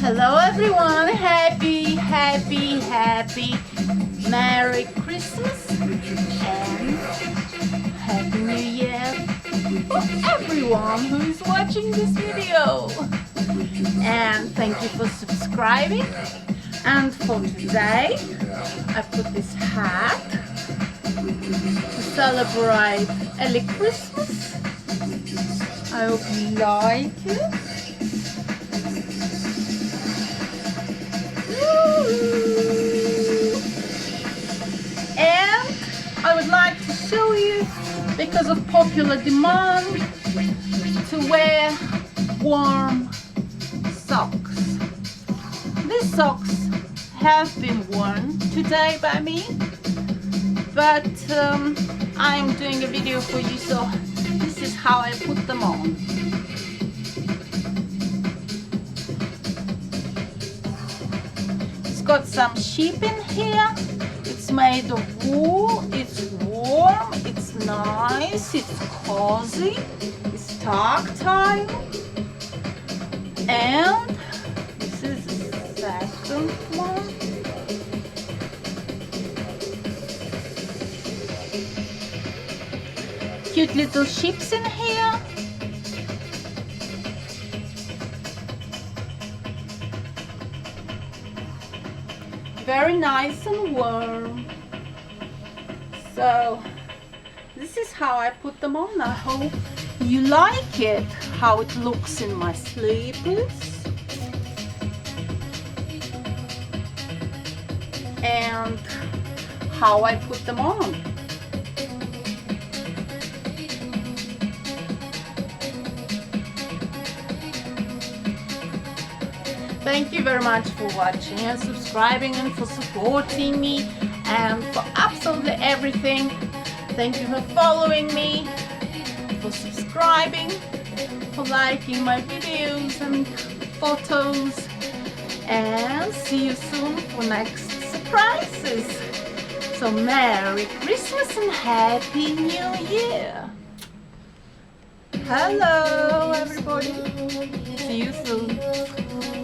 Hello everyone, happy Merry Christmas and Happy New Year for everyone who is watching this video. And thank you for subscribing. And for today, I put this hat to celebrate early Christmas. I hope you like it. And I would like to show you, because of popular demand, to wear warm socks. These socks have been worn today by me, but I'm doing a video for you, so this is how I put them on. It's got some sheep in here. It's made of wool. It's warm. It's nice. It's cozy. It's tactile. And this is the second one. Cute little sheeps in here. Very nice and warm. So this is how I put them on. I hope you like it, how it looks in my sleeves. And how I put them on. Thank you very much for watching and subscribing and for supporting me and for absolutely everything. Thank you for following me, for subscribing, for liking my videos and photos, and see you soon for next surprises. So Merry Christmas and Happy New Year! Hello everybody! See you soon!